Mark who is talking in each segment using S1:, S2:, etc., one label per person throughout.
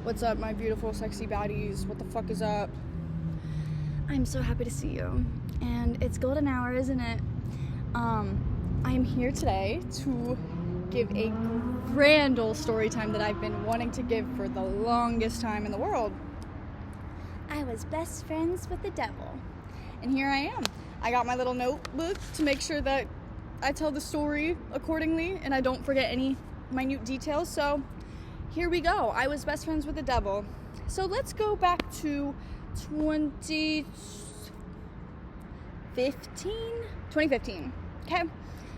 S1: What's up, my beautiful, sexy baddies? What the fuck is up? I'm so happy to see you. And it's golden hour, isn't it? I am here today to give a grand old story time that I've been wanting to give for the longest time in the world. I was best friends with the devil. And here I am. I got my little notebook to make sure that I tell the story accordingly and I don't forget any minute details. So here we go. I was best friends with the devil. So let's go back to 2015. Okay.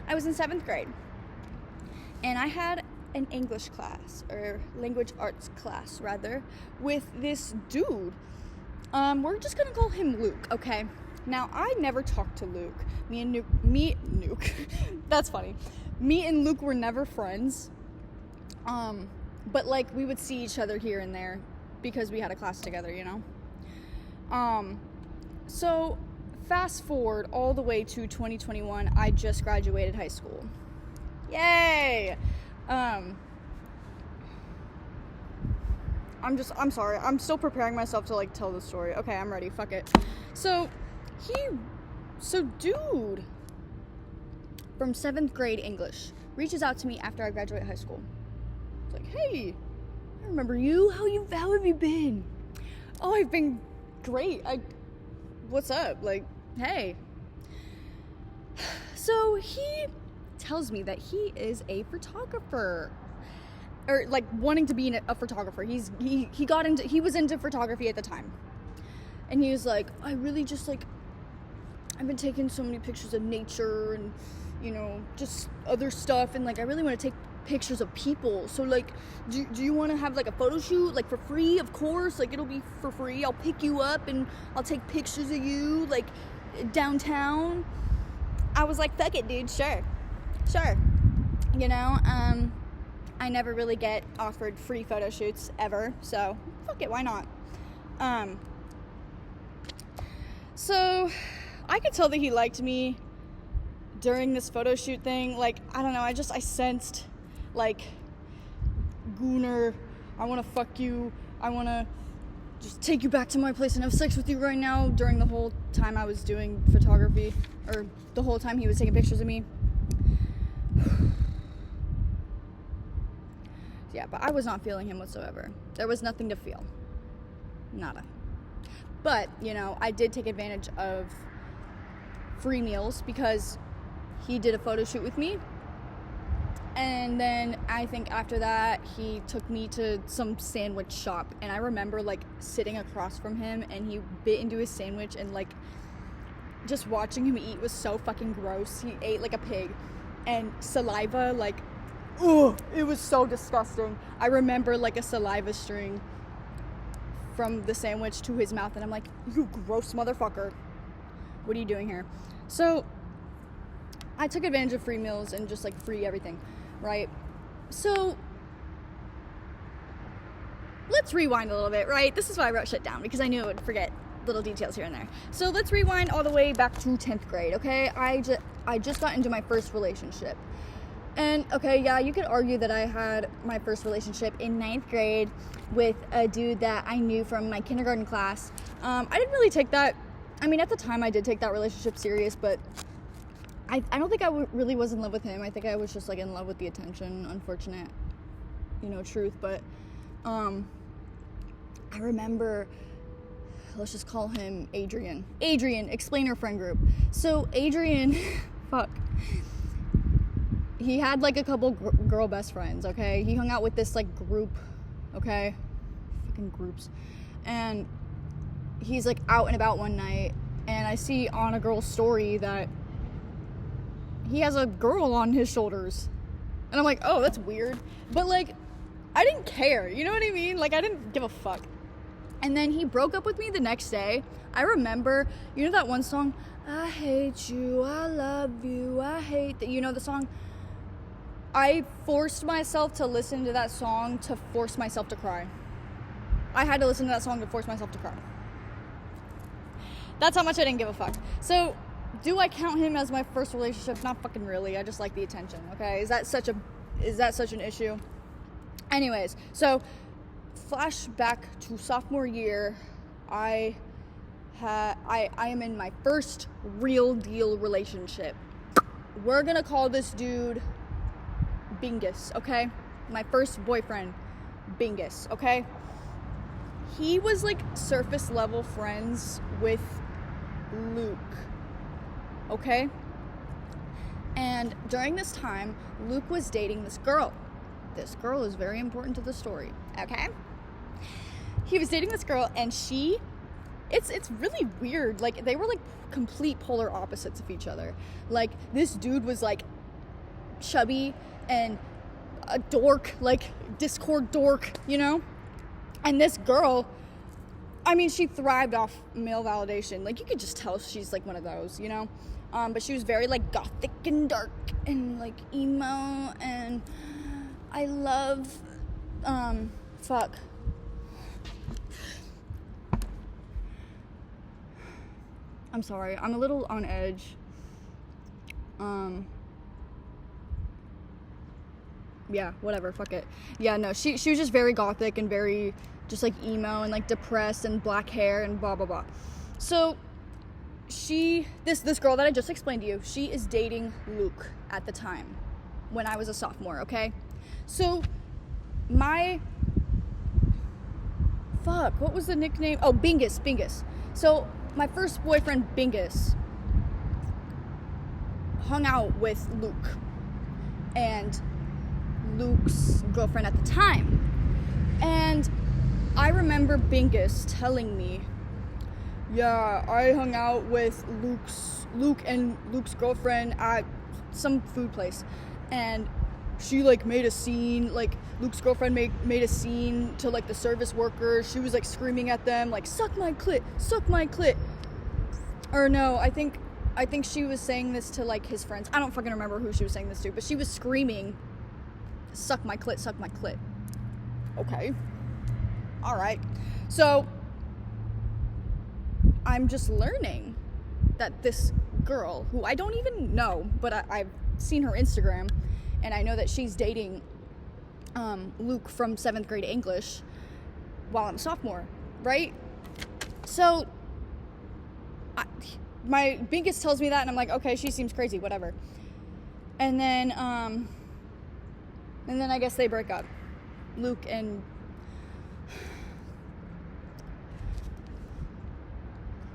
S1: I was in 7th grade. And I had an English class, or language arts class rather, with this dude. We're just gonna call him Luke, okay? Now, I never talked to Luke. Nuke. That's funny. Me and Luke were never friends. But like we would see each other here and there because we had a class together, you know? So fast forward all the way to 2021, I just graduated high school. Yay! I'm sorry. I'm still preparing myself to like tell the story. Okay, I'm ready. Fuck it. So dude from 7th grade English reaches out to me after I graduate high school. It's like, hey, I remember you. How have you been? Oh, I've been great. What's up? Like, hey. So he tells me that he is a photographer, or like wanting to be a photographer. He was into photography at the time, and he was like, I really just like, I've been taking so many pictures of nature and, you know, just other stuff, and like I really want to take pictures of people. So like, do you want to have like a photo shoot, like for free? Of course, like it'll be for free. I'll pick you up and I'll take pictures of you like downtown. I was like, fuck it, dude, sure. You know, I never really get offered free photo shoots ever, so fuck it, why not? So I could tell that he liked me during this photo shoot thing. Like, I don't know, I sensed like, Gooner, I want to fuck you, I want to just take you back to my place and have sex with you right now, during the whole time I was doing photography, or the whole time he was taking pictures of me. Yeah, but I was not feeling him whatsoever. There was nothing to feel. Nada. But, you know, I did take advantage of free meals because he did a photo shoot with me. And then I think after that, he took me to some sandwich shop. And I remember, like, sitting across from him, and he bit into his sandwich, and, like, just watching him eat was so fucking gross. He ate like a pig. And saliva, like, ugh, it was so disgusting. I remember, like, a saliva string from the sandwich to his mouth, and I'm like, you gross motherfucker. What are you doing here? So I took advantage of free meals and just, like, free everything, right? So let's rewind a little bit, right? This is why I wrote shit down, because I knew I would forget little details here and there. So let's rewind all the way back to 10th grade, okay? I just got into my first relationship. And, okay, yeah, you could argue that I had my first relationship in 9th grade with a dude that I knew from my kindergarten class. I didn't really take that, I mean, at the time I did take that relationship serious, but I don't think I really was in love with him. I think I was just, like, in love with the attention, unfortunate, you know, truth. But, I remember, let's just call him Adrian. Adrian, explainer friend group. So, Adrian, fuck. He had, like, a couple girl best friends, okay? He hung out with this, like, group, okay? Fucking groups. And he's, like, out and about one night, and I see on a girl's story that he has a girl on his shoulders. And I'm like, oh, that's weird. But, like, I didn't care, you know what I mean? Like, I didn't give a fuck. And then he broke up with me the next day. I remember, you know that one song? I hate you, I love you, I hate that. You know the song? I forced myself to listen to that song to force myself to cry. I had to listen to that song to force myself to cry. That's how much I didn't give a fuck. So, do I count him as my first relationship? Not fucking really. I just like the attention, okay? Is that such an issue? Anyways, so flashback to sophomore year, I am in my first real deal relationship. We're gonna call this dude Bingus, okay? My first boyfriend, Bingus, okay? He was like surface level friends with Luke, okay? And during this time, Luke was dating this girl. This girl is very important to the story, okay? He was dating this girl, and it's really weird. Like, they were like complete polar opposites of each other. Like, this dude was like chubby and a dork, like Discord dork, you know? And this girl, I mean, she thrived off male validation. Like, you could just tell she's like one of those, you know? But she was very like gothic and dark and like emo, and I love, fuck. I'm sorry, I'm a little on edge. Yeah, whatever, fuck it. Yeah, no, she was just very gothic and very just like emo and like depressed and black hair and blah blah blah. So this girl that I just explained to you, she is dating Luke at the time when I was a sophomore, okay? So what was the nickname? Oh, Bingus. So my first boyfriend, Bingus, hung out with Luke and Luke's girlfriend at the time. And I remember Bingus telling me, yeah, I hung out with Luke and Luke's girlfriend at some food place, and she like made a scene. Like, Luke's girlfriend made a scene to like the service workers. She was like screaming at them like, suck my clit. Or no, I think she was saying this to like his friends. I don't fucking remember who she was saying this to, but she was screaming, suck my clit. Okay, all right. So I'm just learning that this girl, who I don't even know, but I've seen her Instagram, and I know that she's dating Luke from 7th grade English while I'm a sophomore, right? So my Bingus tells me that, and I'm like, okay, she seems crazy, whatever. And then I guess they break up. Luke and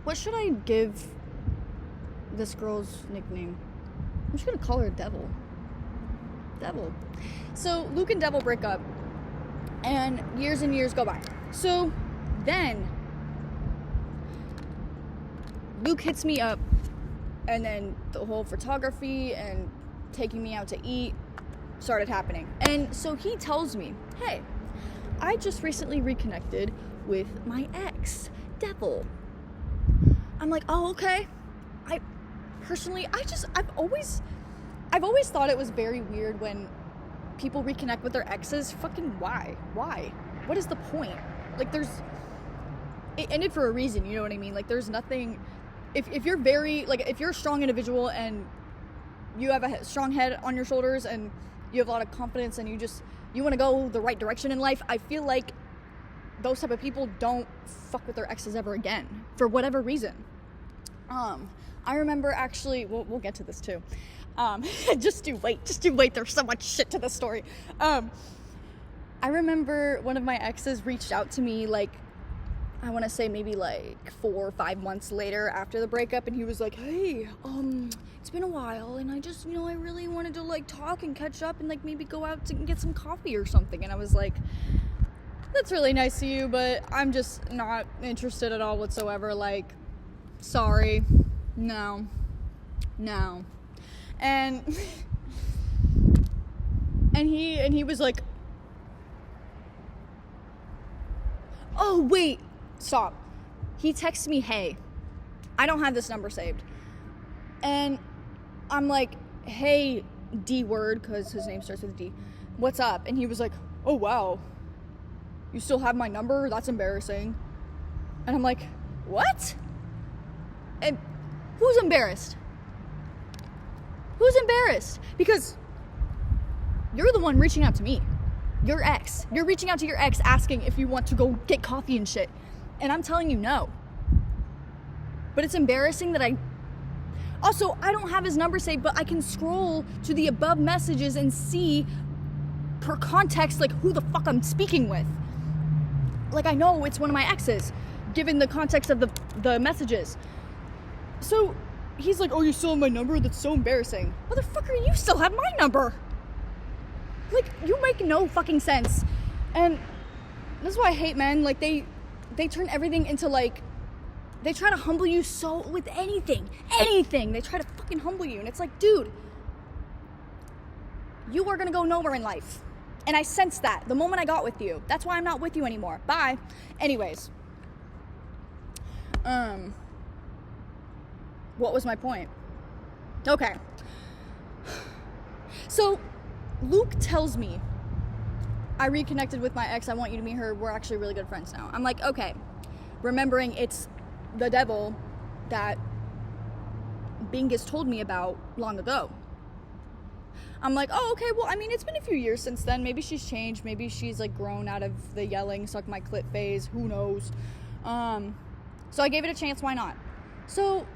S1: what should I give this girl's nickname? I'm just gonna call her Devil. So Luke and Devil break up, and years go by. So then Luke hits me up, and then the whole photography and taking me out to eat started happening. And so he tells me, hey, I just recently reconnected with my ex, Devil. I'm like, oh, okay. I've always thought it was very weird when people reconnect with their exes. Fucking why? What is the point? Like, it ended for a reason, you know what I mean? Like, there's nothing, if you're if you're a strong individual and you have a strong head on your shoulders and you have a lot of confidence and you want to go the right direction in life, I feel like those type of people don't fuck with their exes ever again, for whatever reason. I remember actually, we'll get to this too. Just do wait, there's so much shit to the story. I remember one of my exes reached out to me, like, I want to say maybe like 4 or 5 months later after the breakup, and he was like, hey, it's been a while, and I just, I really wanted to like talk and catch up and like maybe go out to get some coffee or something. And I was like, that's really nice of you, but I'm just not interested at all whatsoever. Like, sorry, no. And he was like, oh wait, stop. He texted me, hey, I don't have this number saved. And I'm like, hey, D word, because his name starts with D, what's up? And he was like, oh wow, you still have my number? That's embarrassing. And I'm like, what? And who's embarrassed? Who's embarrassed? Because you're the one reaching out to me. Your ex. You're reaching out to your ex asking if you want to go get coffee and shit. And I'm telling you no. But it's embarrassing that I don't have his number saved, but I can scroll to the above messages and see per context, like, who the fuck I'm speaking with. Like, I know it's one of my exes, given the context of the messages. So he's like, oh, you still have my number? That's so embarrassing. Motherfucker, you still have my number. Like, you make no fucking sense. And this is why I hate men. Like, they turn everything into, like, they try to humble you so with anything. They try to fucking humble you. And it's like, dude, you are gonna go nowhere in life. And I sensed that the moment I got with you. That's why I'm not with you anymore. Bye. Anyways. What was my point? Okay. So, Luke tells me, I reconnected with my ex. I want you to meet her. We're actually really good friends now. I'm like, okay. Remembering it's the devil that Bingus told me about long ago. I'm like, oh, okay, well, I mean, it's been a few years since then. Maybe she's changed. Maybe she's, like, grown out of the yelling, suck my clit phase. Who knows? So I gave it a chance. Why not? So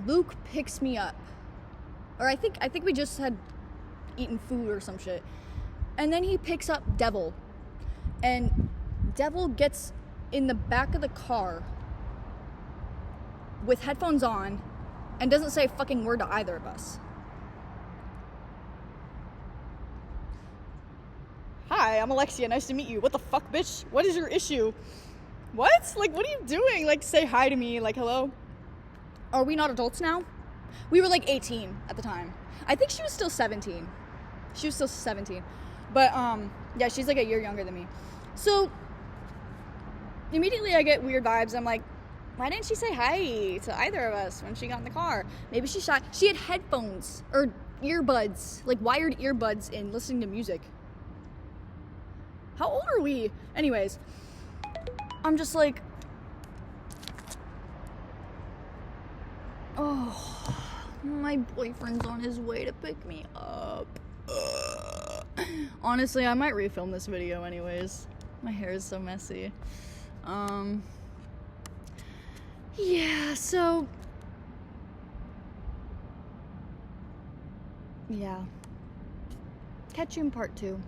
S1: Luke picks me up. Or I think we just had eaten food or some shit. And then he picks up Devil. And Devil gets in the back of the car with headphones on and doesn't say a fucking word to either of us. Hi, I'm Alexia. Nice to meet you. What the fuck, bitch? What is your issue? What? Like, what are you doing? Like, say hi to me. Like, hello? Are we not adults now? We were like 18 at the time. I think she was still 17. But, yeah, she's like a year younger than me. So, immediately I get weird vibes. I'm like, why didn't she say hi to either of us when she got in the car? Maybe she's shy. She had headphones or earbuds, like wired earbuds in, listening to music. How old are we? Anyways, I'm just like, oh, my boyfriend's on his way to pick me up. Honestly, I might refilm this video anyways. My hair is so messy. Yeah, so, yeah. Catch you in part 2.